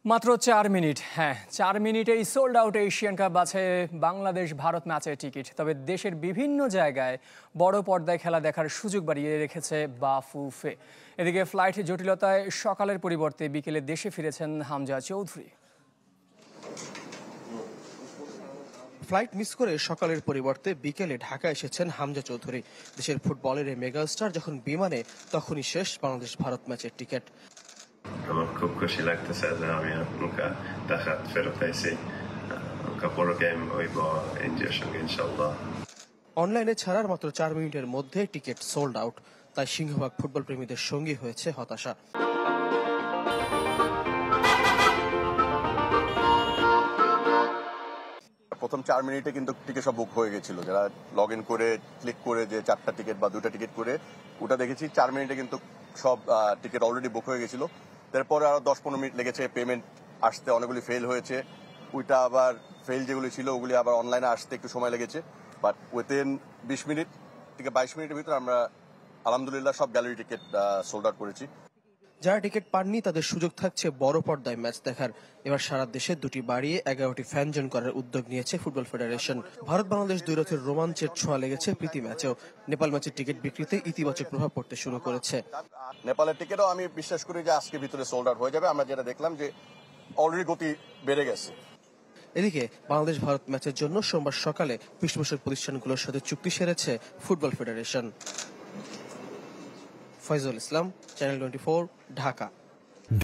মাত্র 4 মিনিট। হ্যাঁ, 4 মিনিটেই সোল্ড আউট এশিয়ান কাপ বাছাই বাংলাদেশ ভারত ম্যাচের টিকিট। তবে দেশের বিভিন্ন জায়গায় বড় পর্দায় খেলা দেখার সুযোগ বাড়িয়ে রেখেছে বাফুফে। এদিকে ফ্লাইট জটিলতায় সকালের পরিবর্তে বিকেলে দেশে ফিরেছেন হামজা চৌধুরী। ফ্লাইট মিস করে সকালের পরিবর্তে বিকেলে ঢাকা এসেছেন হামজা চৌধুরী। দেশের ফুটবলের এই মেগাস্টার যখন বিমানে, তখনই শেষ বাংলাদেশ ভারত ম্যাচের টিকিট। আমার খুব খুশি লাগতেছে যে আমি দেখা ফেরত পাইছি। বড় গেম হইব ইন্ডিয়ার সঙ্গে ইনশাল্লাহ। অনলাইনে ছাড়ার মাত্র 4 মিনিটের মধ্যে টিকিট সোল্ড আউট, তাই সিংহভাগ ফুটবল প্রেমীদের সঙ্গী হয়েছে হতাশা। প্রথম 4 মিনিটে কিন্তু টিকিট সব বুক হয়ে গেছিল। যারা লগ ইন করে ক্লিক করে যে 4টা টিকিট বা 2টা টিকিট করে ওটা দেখেছি, 4 মিনিটে কিন্তু সব টিকিট অলরেডি বুক হয়ে গেছিল। তারপরে আরো 10-15 মিনিট লেগেছে পেমেন্ট আসতে, অনেকগুলি ফেল হয়েছে। ওইটা আবার ফেল যেগুলি ছিল ওগুলি আবার অনলাইনে আসতে একটু সময় লেগেছে। বাট উইথিন 20 মিনিট থেকে 22 মিনিটের ভিতরে আমরা আলহামদুলিল্লাহ সব গ্যালারি টিকিট সোল্ড আউট করেছি। যারা টিকিট পাননি তাদের সুযোগ থাকছে বড় পর্দায় ম্যাচ দেখার। এবার সারা দেশে 2টি বাড়িয়ে 11টি ফ্যান জোন করার উদ্যোগ নিয়েছে ফুটবল ফেডারেশন। ভারত বাংলাদেশ দুই রথের রোমাঞ্চের ছোঁয়া লেগেছে প্রীতি ম্যাচেও। নেপাল ম্যাচের টিকিট বিক্রিতে ইতিবাচক প্রভাব পড়তে শুরু করেছে। নেপালের টিকিটও আমি বিশ্বাস করি যে আজকে ভিতরে সোল্ড আউট হয়ে যাবে। আমরা যেটা দেখলাম যে অলরেডি গতি বেড়ে গেছে। এদিকে বাংলাদেশ ভারত ম্যাচের জন্য সোমবার সকালে পৃষ্ঠপোষক প্রতিষ্ঠানগুলোর সাথে চুক্তি সেরেছে ফুটবল ফেডারেশন। ফয়জুল ইসলাম, চ্যানেল 24, ঢাকা।